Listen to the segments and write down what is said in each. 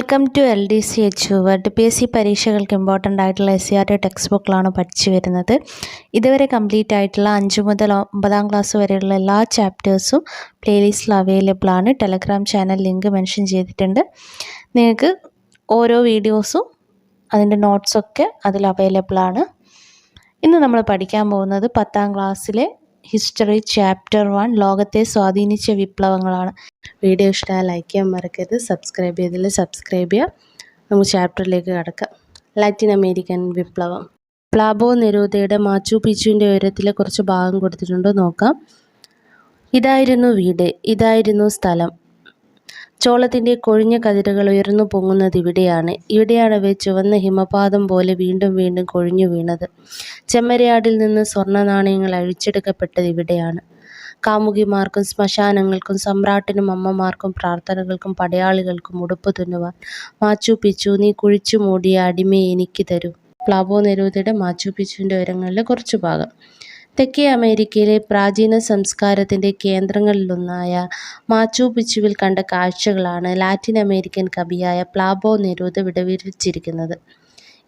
Welcome to LDCH word PSC പരീക്ഷകൾക്ക് important ആയിട്ടുള്ള SCRT text ബുക്കിലാണ് പഠിച്ചു വരുന്നത്. ഇതുവരെ കംപ്ലീറ്റ് ആയിട്ടുള്ള 5 മുതൽ 9ാം ക്ലാസ് വരെയുള്ള എല്ലാ ചാപ്റ്റേഴ്സും പ്ലേലിസ്റ്റിൽ അവൈലബിൾ ആണ്. ടെലഗ്രാം ചാനൽ ലിങ്ക് മെൻഷൻ ചെയ്തിട്ടുണ്ട്. നിങ്ങൾക്ക് ഓരോ വീഡിയോസും അതിൻ്റെ നോട്ട്സൊക്കെ അതിൽ അവൈലബിൾ ആണ്. ഇന്ന് നമ്മൾ പഠിക്കാൻ പോകുന്നത് 10ാം ക്ലാസ്സിലെ ഹിസ്റ്ററി ചാപ്റ്റർ 1 ലോകത്തെ സ്വാധീനിച്ച വിപ്ലവങ്ങളാണ്. വീഡിയോ ഇഷ്ടമായ ലൈക്ക് ചെയ്യാൻ മറക്കരുത്. സബ്സ്ക്രൈബ് ചെയ്തില്ല സബ്സ്ക്രൈബ് ചെയ്യുക. നമുക്ക് ചാപ്റ്ററിലേക്ക് കടക്കാം. ലാറ്റിൻ അമേരിക്കൻ വിപ്ലവം. പ്ലാബോ നെരൂദയുടെ മാച്ചു പിച്ചുവിൻ്റെ ഉയരത്തിലെ കുറച്ച് ഭാഗം കൊടുത്തിട്ടുണ്ടോ നോക്കാം. ഇതായിരുന്നു വീട്, ഇതായിരുന്നു സ്ഥലം. ചോളത്തിൻ്റെ കൊഴിഞ്ഞ കതിരുകൾ ഉയർന്നു പൊങ്ങുന്നത് ഇവിടെയാണ്. ഇവിടെയാണ് ചുവന്ന ഹിമപാതം പോലെ വീണ്ടും വീണ്ടും കൊഴിഞ്ഞു വീണത്. ചെമ്മരിയാടിൽ നിന്ന് സ്വർണ്ണ നാണയങ്ങൾ അഴിച്ചെടുക്കപ്പെട്ടത് ഇവിടെയാണ്. കാമുകിമാർക്കും ശ്മശാനങ്ങൾക്കും സമ്രാട്ടിനും അമ്മമാർക്കും പ്രാർത്ഥനകൾക്കും പടയാളികൾക്കും ഉടുപ്പ് തുന്നുവാൻ മാച്ചു പിച്ചു നീ കുഴിച്ചു മൂടിയ അടിമയെ എനിക്ക് തരൂ. പ്ലാബോ നെരൂദയുടെ മാച്ചു പിച്ചുവിൻ്റെ ഉയരങ്ങളിലെ കുറച്ചു ഭാഗം. തെക്കേ അമേരിക്കയിലെ പ്രാചീന സംസ്കാരത്തിൻ്റെ കേന്ദ്രങ്ങളിലൊന്നായ മാച്ചു പിച്ചുവിൽ കണ്ട കാഴ്ചകളാണ് ലാറ്റിൻ അമേരിക്കൻ കവിയായ പ്ലാബോ നെരൂദ വിവരിച്ചിരിക്കുന്നത്.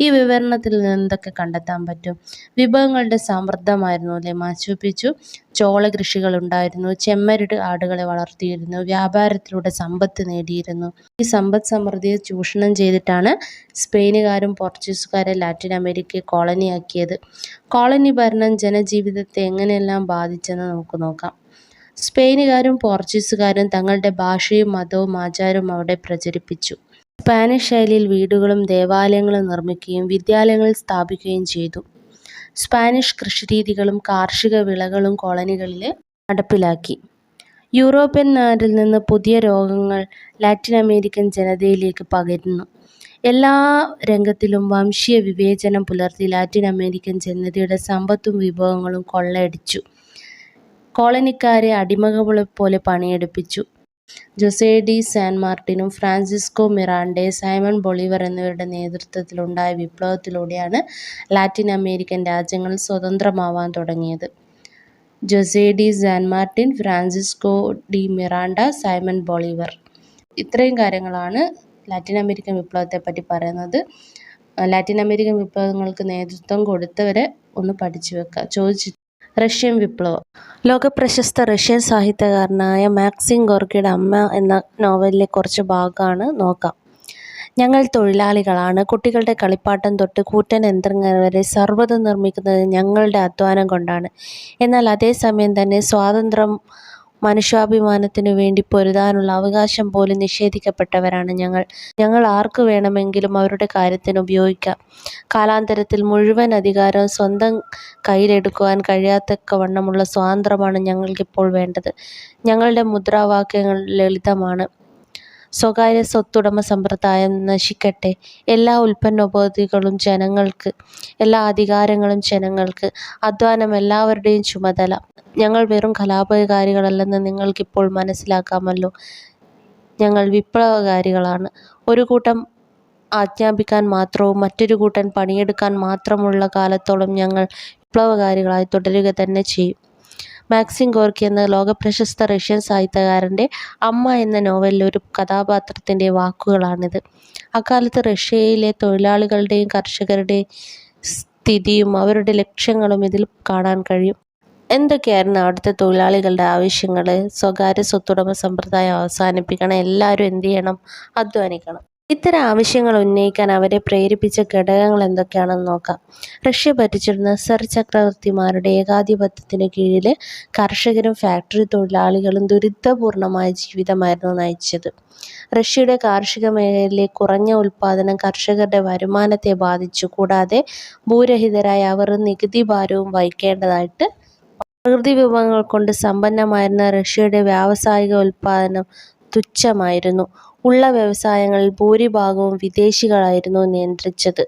ഈ വിവരണത്തിൽ നിന്ന് എന്തൊക്കെ കണ്ടെത്താൻ പറ്റും? വിഭവങ്ങളുടെ സമൃദ്ധമായിരുന്നു അല്ലേ മാച്ചു പിച്ചു. ചോള കൃഷികളുണ്ടായിരുന്നു, ചെമ്മരിട് ആടുകളെ വളർത്തിയിരുന്നു, വ്യാപാരത്തിലൂടെ സമ്പത്ത് നേടിയിരുന്നു. ഈ സമ്പദ് സമൃദ്ധിയെ ചൂഷണം ചെയ്തിട്ടാണ് സ്പെയിനുകാരും പോർച്ചുഗീസുകാരെ ലാറ്റിൻ അമേരിക്കയെ കോളനിയാക്കിയത്. കോളനി ഭരണം ജനജീവിതത്തെ എങ്ങനെയെല്ലാം ബാധിച്ചെന്ന് നമുക്ക് നോക്കാം. സ്പെയിനുകാരും പോർച്ചുഗീസുകാരും തങ്ങളുടെ ഭാഷയും മതവും ആചാരവും അവിടെ പ്രചരിപ്പിച്ചു. സ്പാനിഷ് ശൈലിയിൽ വീടുകളും ദേവാലയങ്ങളും നിർമ്മിക്കുകയും വിദ്യാലയങ്ങൾ സ്ഥാപിക്കുകയും ചെയ്തു. സ്പാനിഷ് കൃഷിരീതികളും കാർഷിക വിളകളും കോളനികളിൽ നടപ്പിലാക്കി. യൂറോപ്യന്മാരിൽ നിന്ന് പുതിയ രോഗങ്ങൾ ലാറ്റിൻ അമേരിക്കൻ ജനതയിലേക്ക് പകരുന്നു. എല്ലാ രംഗത്തിലും വംശീയ വിവേചനം പുലർത്തി ലാറ്റിൻ അമേരിക്കൻ ജനതയുടെ സമ്പത്തും വിഭവങ്ങളും കൊള്ളയടിച്ചു. കോളനിക്കാരെ അടിമകളെ പോലെ പണിയെടുപ്പിച്ചു. ജോസേ ഡി സാൻ മാർട്ടിനും ഫ്രാൻസിസ്കോ മിറാണ്ടെ, സൈമൺ ബൊളീവർ എന്നിവരുടെ നേതൃത്വത്തിലുണ്ടായ വിപ്ലവത്തിലൂടെയാണ് ലാറ്റിൻ അമേരിക്കൻ രാജ്യങ്ങൾ സ്വതന്ത്രമാവാൻ തുടങ്ങിയത്. Jose de San Martin, Francisco de Miranda, Simon Bolivar. ഇത്രയും കാര്യങ്ങളാണ് ലാറ്റിൻ അമേരിക്കൻ വിപ്ലവത്തെപ്പറ്റി പറയുന്നത്. ലാറ്റിൻ അമേരിക്കൻ വിപ്ലവങ്ങൾക്ക് നേതൃത്വം കൊടുത്തവരെ ഒന്ന് പഠിച്ചു വെക്കുക. റഷ്യൻ വിപ്ലവം. ലോകപ്രശസ്ത റഷ്യൻ സാഹിത്യകാരനായ മാക്സിം ഗോർക്കിയുടെ അമ്മ എന്ന നോവലിലെ കുറച്ച് ഭാഗമാണ് നോക്കാം. ഞങ്ങൾ തൊഴിലാളികളാണ്. കുട്ടികളുടെ കളിപ്പാട്ടം തൊട്ട് കൂറ്റൻ യന്ത്രങ്ങൾ വരെ സർവ്വതും നിർമ്മിക്കുന്നത് ഞങ്ങളുടെ അധ്വാനം കൊണ്ടാണ്. എന്നാൽ അതേസമയം തന്നെ സ്വാതന്ത്ര്യം, മനുഷ്യാഭിമാനത്തിനു വേണ്ടി പൊരുതാനുള്ള അവകാശം പോലും നിഷേധിക്കപ്പെട്ടവരാണ് ഞങ്ങൾ. ഞങ്ങൾ ആർക്കു വേണമെങ്കിലും അവരുടെ കാര്യത്തിന് ഉപയോഗിക്കാം. കാലാന്തരത്തിൽ മുഴുവൻ അധികാരവും സ്വന്തം കയ്യിലെടുക്കുവാൻ കഴിയാത്തക്കവണ്ണമുള്ള സ്വാതന്ത്ര്യമാണ് ഞങ്ങൾക്കിപ്പോൾ വേണ്ടത്. ഞങ്ങളുടെ മുദ്രാവാക്യങ്ങൾ ലളിതമാണ്. സ്വകാര്യ സ്വത്തുടമ സമ്പ്രദായം നശിക്കട്ടെ. എല്ലാ ഉൽപ്പന്നോപാധികളും ജനങ്ങൾക്ക്, എല്ലാ അധികാരങ്ങളും ജനങ്ങൾക്ക്, അധ്വാനം എല്ലാവരുടെയും ചുമതല. ഞങ്ങൾ വെറും കലാപകാരികളല്ലെന്ന് നിങ്ങൾക്കിപ്പോൾ മനസ്സിലാക്കാമല്ലോ. ഞങ്ങൾ വിപ്ലവകാരികളാണ്. ഒരു കൂട്ടം ആജ്ഞാപിക്കാൻ മാത്രവും മറ്റൊരു കൂട്ടം പണിയെടുക്കാൻ മാത്രമുള്ള കാലത്തോളം ഞങ്ങൾ വിപ്ലവകാരികളായി തുടരുക തന്നെ ചെയ്യും. മാക്സിം ഗോർക്കി എന്ന ലോകപ്രശസ്ത റഷ്യൻ സാഹിത്യകാരൻ്റെ അമ്മ എന്ന നോവലിലെ ഒരു കഥാപാത്രത്തിൻ്റെ വാക്കുകളാണിത്. അക്കാലത്ത് റഷ്യയിലെ തൊഴിലാളികളുടെയും കർഷകരുടെയും സ്ഥിതിയും അവരുടെ ലക്ഷ്യങ്ങളും ഇതിൽ കാണാൻ കഴിയും. എന്തൊക്കെയായിരുന്നു അവിടുത്തെ തൊഴിലാളികളുടെ ആവശ്യങ്ങൾ? സ്വകാര്യ സ്വത്തുടമ സമ്പ്രദായം അവസാനിപ്പിക്കണം, എല്ലാവരും എന്ത് ചെയ്യണം? അധ്വാനിക്കണം. ഇത്തരം ആവശ്യങ്ങൾ ഉന്നയിക്കാൻ അവരെ പ്രേരിപ്പിച്ച ഘടകങ്ങൾ എന്തൊക്കെയാണെന്ന് നോക്കാം. റഷ്യ ഭരിച്ചിരുന്ന സർ ചക്രവർത്തിമാരുടെ ഏകാധിപത്യത്തിന് കീഴിൽ കർഷകരും ഫാക്ടറി തൊഴിലാളികളും ദുരിതപൂർണമായ ജീവിതമായിരുന്നു നയിച്ചത്. റഷ്യയുടെ കാർഷിക മേഖലയിലെ കുറഞ്ഞ ഉൽപ്പാദനം കർഷകരുടെ വരുമാനത്തെ ബാധിച്ചു. കൂടാതെ ഭൂരഹിതരായ അവർ നികുതി ഭാരവും വഹിക്കേണ്ടതായിട്ട്. പ്രകൃതി വിഭവങ്ങൾ കൊണ്ട് സമ്പന്നമായിരുന്ന റഷ്യയുടെ വ്യാവസായിക ഉൽപ്പാദനം തുച്ഛമായിരുന്നു. ഉള്ള വ്യവസായങ്ങളിൽ ഭൂരിഭാഗവും വിദേശികളായിരുന്നു നിയന്ത്രിച്ചത്.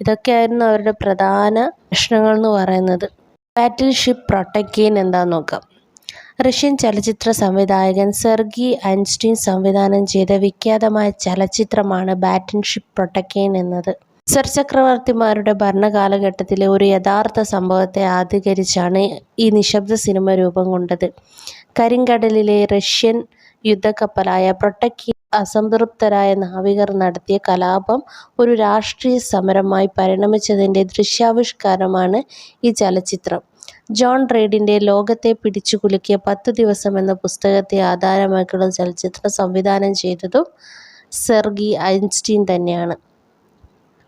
ഇതൊക്കെയായിരുന്നു അവരുടെ പ്രധാന പ്രശ്നങ്ങൾ എന്ന് പറയുന്നത്. ബാറ്റിൽ ഷിപ്പ് പ്രൊട്ടക്കീൻ എന്താണെന്ന് നോക്കാം. റഷ്യൻ ചലച്ചിത്ര സംവിധായകൻ സെർഗി ഐൻസ്റ്റീൻ സംവിധാനം ചെയ്ത വിഖ്യാതമായ ചലച്ചിത്രമാണ് ബാറ്റിൽ ഷിപ്പ് പ്രൊട്ടക്കീൻ എന്നത്. സർ ചക്രവർത്തിമാരുടെ ഭരണകാലഘട്ടത്തിലെ ഒരു യഥാർത്ഥ സംഭവത്തെ ആധികരിച്ചാണ് ഈ നിശബ്ദ സിനിമ രൂപം കൊണ്ടത്. കരിങ്കടലിലെ റഷ്യൻ യുദ്ധക്കപ്പലായ പ്രൊട്ടക്കീൻ അസംതൃപ്തരായ നാവികർ നടത്തിയ കലാപം ഒരു രാഷ്ട്രീയ സമരമായി പരിണമിച്ചതിൻ്റെ ദൃശ്യാവിഷ്കാരമാണ് ഈ ചലച്ചിത്രം. ജോൺ റീഡിൻ്റെ ലോകത്തെ പിടിച്ചുകുലുക്കിയ 10 ദിവസം എന്ന പുസ്തകത്തെ ആധാരമാക്കിയുള്ള ചലച്ചിത്രം സംവിധാനം ചെയ്തതും സെർഗി ഐൻസ്റ്റീൻ തന്നെയാണ്.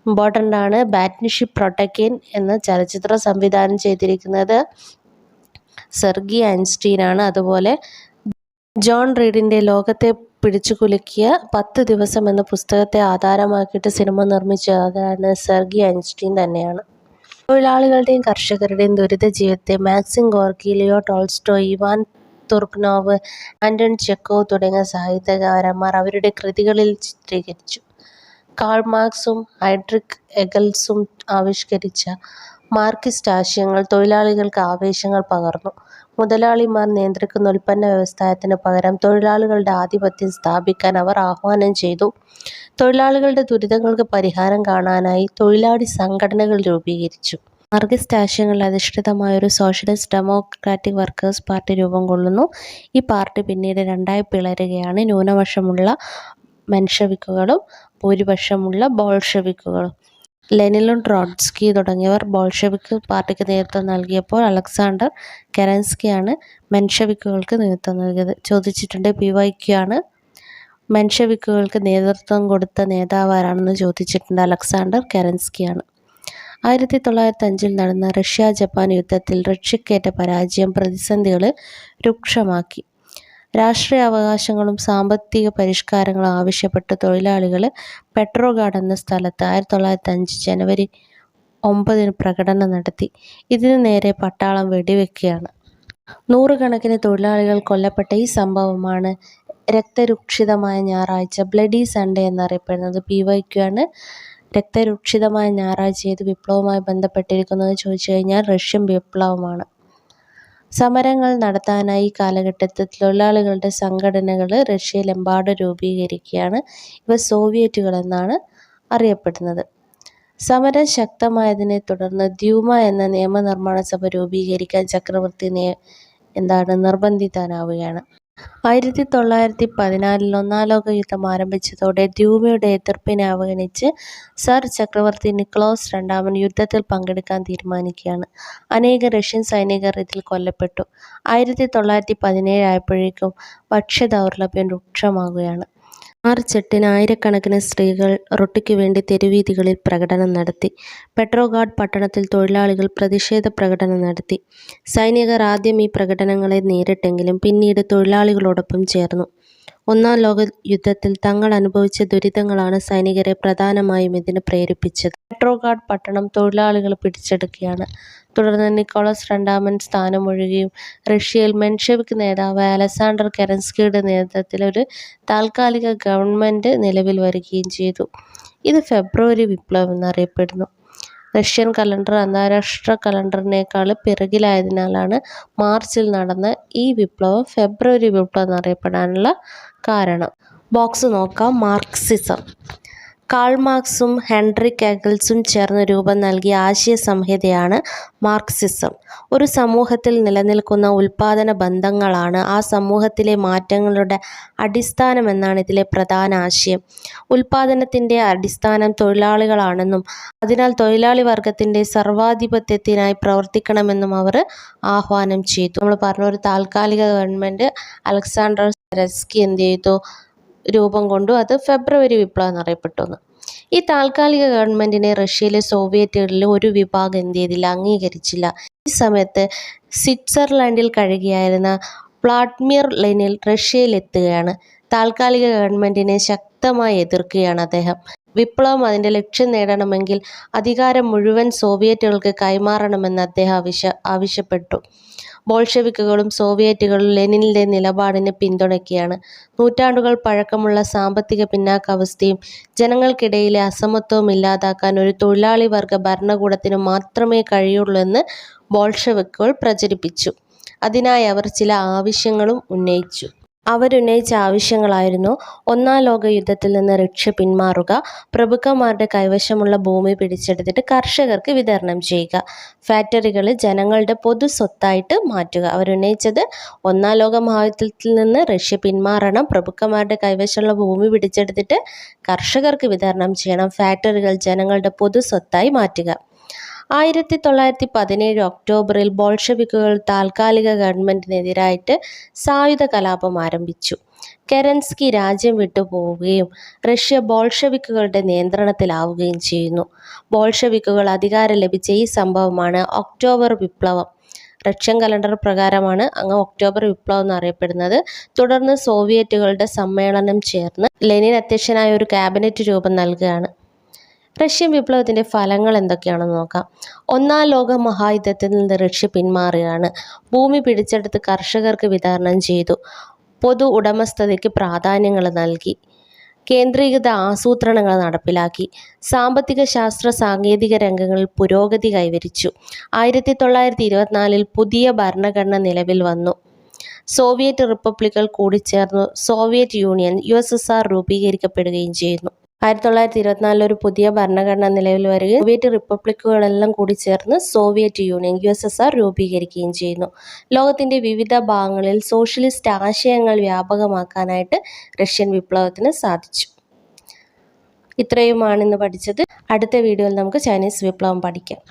ഇമ്പോർട്ടൻ്റ് ആണ്. ബാറ്റ്നിഷിപ്പ് പ്രൊട്ടക്കിൻ എന്ന ചലച്ചിത്രം സംവിധാനം ചെയ്തിരിക്കുന്നത് സെർഗി ഐൻസ്റ്റീൻ ആണ്. അതുപോലെ ജോൺ റീഡിൻ്റെ ലോകത്തെ പിടിച്ചുകുലുക്കിയ 10 ദിവസം എന്ന പുസ്തകത്തെ ആധാരമാക്കിയിട്ട് സിനിമ നിർമ്മിച്ചതാണ് സെർഗി ഐൻസ്റ്റീൻ തന്നെയാണ്. തൊഴിലാളികളുടെയും കർഷകരുടെയും ദുരിത ജീവിതത്തെ Maxim Gorky, Leo Tolstoy, Ivan Turgenev, Anton Chekhov തുടങ്ങിയ സാഹിത്യകാരന്മാർ അവരുടെ കൃതികളിൽ ചിത്രീകരിച്ചു. കാൾ മാർക്സും ഹൈഡ്രിക് എഗൽസും ആവിഷ്കരിച്ച മാർക്സിസ്റ്റ് ആശയങ്ങൾ തൊഴിലാളികൾക്ക് ആവേശങ്ങൾ പകർന്നു. മുതലാളിമാർ നിയന്ത്രിക്കുന്ന ഉൽപ്പന്ന വ്യവസായത്തിന് പകരം തൊഴിലാളികളുടെ ആധിപത്യം സ്ഥാപിക്കാൻ അവർ ആഹ്വാനം ചെയ്തു. തൊഴിലാളികളുടെ ദുരിതങ്ങൾക്ക് പരിഹാരം കാണാനായി തൊഴിലാളി സംഘടനകൾ രൂപീകരിച്ചു. മാർക്സിസ്റ്റ് ആശയങ്ങളിൽ അധിഷ്ഠിതമായ ഒരു സോഷ്യലിസ്റ്റ് ഡെമോക്രാറ്റിക് വർക്കേഴ്സ് പാർട്ടി രൂപം കൊള്ളുന്നു. ഈ പാർട്ടി പിന്നീട് രണ്ടായി പിളരുകയാണ്. ന്യൂനപക്ഷമുള്ള മെൻഷവിക്കുകളും ഭൂരിപക്ഷമുള്ള ബോൾഷെവിക്കുകളും. ലെനിൻ, ട്രോട്സ്കി തുടങ്ങിയവർ ബോൾഷെവിക് പാർട്ടിക്ക് നേതൃത്വം നൽകിയപ്പോൾ അലക്സാണ്ടർ കെരൻസ്കിയാണ് മെൻഷവിക്കുകൾക്ക് നേതൃത്വം നൽകിയത്. ചോദിച്ചിട്ടുണ്ട്. PYQ ആണ്. മെൻഷവിക്കുകൾക്ക് നേതൃത്വം കൊടുത്ത നേതാവ് ആരാണെന്ന് ചോദിച്ചിട്ടുണ്ട്. അലക്സാണ്ടർ കെരൻസ്കിയാണ്. 1905 നടന്ന റഷ്യ-ജപ്പാൻ യുദ്ധത്തിൽ റഷ്യക്കേറ്റ പരാജയം പ്രതിസന്ധികളെ രൂക്ഷമാക്കി. രാഷ്ട്രീയ അവകാശങ്ങളും സാമ്പത്തിക പരിഷ്കാരങ്ങളും ആവശ്യപ്പെട്ട് തൊഴിലാളികൾ പെട്രോഗാഡ് എന്ന സ്ഥലത്ത് 1905 ജനുവരി 9 പ്രകടനം നടത്തി. ഇതിനു നേരെ പട്ടാളം വെടിവെക്കുകയാണ്. നൂറുകണക്കിന് തൊഴിലാളികൾ കൊല്ലപ്പെട്ട ഈ സംഭവമാണ് രക്തരൂക്ഷിതമായ ഞായറാഴ്ച, ബ്ലഡി സൺഡേ എന്നറിയപ്പെടുന്നത്. PYQ ആണ്. രക്തരൂക്ഷിതമായ ഞായറാഴ്ച ഏത് വിപ്ലവവുമായി ബന്ധപ്പെട്ടിരിക്കുന്നത് ചോദിച്ചു കഴിഞ്ഞാൽ റഷ്യൻ വിപ്ലവമാണ്. സമരങ്ങൾ നടത്താനായി ഈ കാലഘട്ടത്തിൽ തൊഴിലാളികളുടെ സംഘടനകൾ റഷ്യയിലെമ്പാടും രൂപീകരിക്കുകയാണ്. ഇവ സോവിയറ്റുകൾ എന്നാണ് അറിയപ്പെടുന്നത്. സമരം ശക്തമായതിനെ തുടർന്ന് ദ്യൂമ എന്ന നിയമനിർമ്മാണ സഭ രൂപീകരിക്കാൻ ചക്രവർത്തി നിർബന്ധിതനാവുകയാണ്. 1914 ഒന്നാം ലോക യുദ്ധം ആരംഭിച്ചതോടെ ദ്യൂമയുടെ എതിർപ്പിനെ അവഗണിച്ച് സർ ചക്രവർത്തി നിക്കോളാസ് രണ്ടാമൻ യുദ്ധത്തിൽ പങ്കെടുക്കാൻ തീരുമാനിക്കുകയാണ്. അനേകം റഷ്യൻ സൈനികർ ഇതിൽ കൊല്ലപ്പെട്ടു. 1917 ആയപ്പോഴേക്കും ഭക്ഷ്യദൗർലഭ്യം രൂക്ഷമാകുകയാണ്. മാർച്ച് 8 ആയിരക്കണക്കിന് സ്ത്രീകൾ റൊട്ടിക്കു വേണ്ടി തെരുവീഥികളിൽ പ്രകടനം നടത്തി. പെട്രോഗാഡ് പട്ടണത്തിൽ തൊഴിലാളികൾ പ്രതിഷേധ പ്രകടനം നടത്തി. സൈനികർ ആദ്യം ഈ പ്രകടനങ്ങളെ നേരിട്ടെങ്കിലും പിന്നീട് തൊഴിലാളികളോടൊപ്പം ചേർന്നു. ഒന്നാം ലോക യുദ്ധത്തിൽ തങ്ങൾ അനുഭവിച്ച ദുരിതങ്ങളാണ് സൈനികരെ പ്രധാനമായും ഇതിന് പ്രേരിപ്പിച്ചത്. പെട്രോഗാഡ് പട്ടണം തൊഴിലാളികൾ പിടിച്ചെടുക്കുകയാണ്. തുടർന്ന് നിക്കോളാസ് രണ്ടാമൻ സ്ഥാനമൊഴിയുകയും റഷ്യയിൽ മെൻഷെവിക് നേതാവായ അലക്സാണ്ടർ കെരൻസ്കിയുടെ നേതൃത്വത്തിൽ ഒരു താൽക്കാലിക ഗവൺമെൻറ് നിലവിൽ വരികയും ചെയ്തു. ഇത് ഫെബ്രുവരി വിപ്ലവം എന്നറിയപ്പെടുന്നു. റഷ്യൻ കലണ്ടർ അന്താരാഷ്ട്ര കലണ്ടറിനേക്കാൾ പിറകിലായതിനാലാണ് മാർച്ചിൽ നടന്ന ഈ വിപ്ലവം ഫെബ്രുവരി വിപ്ലവം എന്നറിയപ്പെടാനുള്ള കാരണം. ബോക്സ് നോക്കാം. മാർക്സിസം. കാൾ മാർക്സും ഹെൻറിക് എഗൽസും ചേർന്ന് രൂപം നൽകിയ ആശയ സംഹിതയാണ് മാർക്സിസം. ഒരു സമൂഹത്തിൽ നിലനിൽക്കുന്ന ഉൽപാദന ബന്ധങ്ങളാണ് ആ സമൂഹത്തിലെ മാറ്റങ്ങളുടെ അടിസ്ഥാനമെന്നാണ് ഇതിലെ പ്രധാന ആശയം. ഉൽപാദനത്തിൻ്റെ അടിസ്ഥാനം തൊഴിലാളികളാണെന്നും അതിനാൽ തൊഴിലാളി വർഗത്തിൻ്റെ സർവാധിപത്യത്തിനായി പ്രവർത്തിക്കണമെന്നും അവർ ആഹ്വാനം ചെയ്തു. നമ്മൾ പറഞ്ഞ ഒരു താൽക്കാലിക ഗവൺമെൻറ് അലക്സാണ്ടർ കെരൻസ്കി എന്ത് ചെയ്തു? രൂപം കൊണ്ടു. അത് ഫെബ്രുവരി വിപ്ലവം എന്നറിയപ്പെട്ടു. ഈ താൽക്കാലിക ഗവൺമെൻറ്റിനെ റഷ്യയിലെ സോവിയറ്റുകളിൽ ഒരു വിഭാഗം എന്ത് ചെയ്തില്ല? അംഗീകരിച്ചില്ല. ഈ സമയത്ത് സ്വിറ്റ്സർലൻഡിൽ കഴിയുകയായിരുന്ന വ്ളാഡിമിർ ലെനിൻ റഷ്യയിലെത്തുകയാണ്. താൽക്കാലിക ഗവൺമെൻറ്റിനെ ശക്തമായി എതിർക്കുകയാണ് അദ്ദേഹം. വിപ്ലവം അതിൻ്റെ ലക്ഷ്യം നേടണമെങ്കിൽ അധികാരം മുഴുവൻ സോവിയറ്റുകൾക്ക് കൈമാറണമെന്ന് അദ്ദേഹം ആവശ്യപ്പെട്ടു. ബോൾഷെവിക്കുകളും സോവിയറ്റുകളും ലെനിൻ്റെ നിലപാടിനെ പിന്തുണയ്ക്കുകയാണ്. നൂറ്റാണ്ടുകൾ പഴക്കമുള്ള സാമ്പത്തിക പിന്നാക്കാവസ്ഥയും ജനങ്ങൾക്കിടയിലെ അസമത്വവും ഇല്ലാതാക്കാൻ ഒരു തൊഴിലാളി വർഗ ഭരണകൂടത്തിന് മാത്രമേ കഴിയുള്ളൂ എന്ന് ബോൾഷെവിക്കുകൾ പ്രചരിപ്പിച്ചു. അതിനായി അവർ ചില ആവശ്യങ്ങളും ഉന്നയിച്ചു. അവരുന്നയിച്ച ആവശ്യങ്ങളായിരുന്നു ഒന്നാം ലോക യുദ്ധത്തിൽ നിന്ന് റഷ്യ പിന്മാറുക, പ്രഭുക്കന്മാരുടെ കൈവശമുള്ള ഭൂമി പിടിച്ചെടുത്തിട്ട് കർഷകർക്ക് വിതരണം ചെയ്യുക, ഫാക്ടറികൾ ജനങ്ങളുടെ പൊതു സ്വത്തായിട്ട് മാറ്റുക. അവരുന്നയിച്ചത് ഒന്നാം ലോക മഹായുദ്ധത്തിൽ നിന്ന് റഷ്യ പിന്മാറണം, പ്രഭുക്കന്മാരുടെ കൈവശമുള്ള ഭൂമി പിടിച്ചെടുത്തിട്ട് കർഷകർക്ക് വിതരണം ചെയ്യണം, ഫാക്ടറികൾ ജനങ്ങളുടെ പൊതു സ്വത്തായി മാറ്റുക. 1917 ഒക്ടോബറിൽ ബോൾഷെവിക്കുകൾ താൽക്കാലിക ഗവൺമെൻറ്റിനെതിരായിട്ട് സായുധ കലാപം ആരംഭിച്ചു. കെരൻസ്കി രാജ്യം വിട്ടുപോവുകയും റഷ്യ ബോൾഷെവിക്കുകളുടെ നിയന്ത്രണത്തിലാവുകയും ചെയ്യുന്നു. ബോൾഷെവിക്കുകൾ അധികാരം ലഭിച്ച ഈ സംഭവമാണ് ഒക്ടോബർ വിപ്ലവം. റഷ്യൻ കലണ്ടർ പ്രകാരമാണ് അങ്ങ് ഒക്ടോബർ വിപ്ലവം എന്നറിയപ്പെടുന്നത്. തുടർന്ന് സോവിയറ്റുകളുടെ സമ്മേളനം ചേർന്ന് ലെനിൻ അധ്യക്ഷനായ ഒരു ക്യാബിനറ്റ് രൂപം നൽകുകയാണ്. റഷ്യൻ വിപ്ലവത്തിൻ്റെ ഫലങ്ങൾ എന്തൊക്കെയാണെന്ന് നോക്കാം. ഒന്നാം ലോക മഹായുദ്ധത്തിൽ നിന്ന് റഷ്യ പിന്മാറുകയാണ്. ഭൂമി പിടിച്ചെടുത്ത് കർഷകർക്ക് വിതരണം ചെയ്തു. പൊതു ഉടമസ്ഥതയ്ക്ക് പ്രാധാന്യങ്ങൾ നൽകി. കേന്ദ്രീകൃത ആസൂത്രണങ്ങൾ നടപ്പിലാക്കി. സാമ്പത്തിക ശാസ്ത്ര സാങ്കേതിക രംഗങ്ങളിൽ പുരോഗതി കൈവരിച്ചു. 1924 പുതിയ ഭരണഘടന നിലവിൽ വന്നു. സോവിയറ്റ് റിപ്പബ്ലിക്കുകൾ കൂടിച്ചേർന്നു സോവിയറ്റ് യൂണിയൻ USSR രൂപീകരിക്കപ്പെടുകയും ചെയ്യുന്നു. 1924 ഒരു പുതിയ ഭരണഘടന നിലവിൽ വരികയും സോവിയറ്റ് റിപ്പബ്ലിക്കുകളെല്ലാം കൂടി ചേർന്ന് സോവിയറ്റ് യൂണിയൻ USSR രൂപീകരിക്കുകയും ചെയ്യുന്നു. ലോകത്തിൻ്റെ വിവിധ ഭാഗങ്ങളിൽ സോഷ്യലിസ്റ്റ് ആശയങ്ങൾ വ്യാപകമാക്കാനായിട്ട് റഷ്യൻ വിപ്ലവത്തിന് സാധിച്ചു. ഇത്രയുമാണ് ഇന്ന് പഠിച്ചത്. അടുത്ത വീഡിയോയിൽ നമുക്ക് ചൈനീസ് വിപ്ലവം പഠിക്കാം.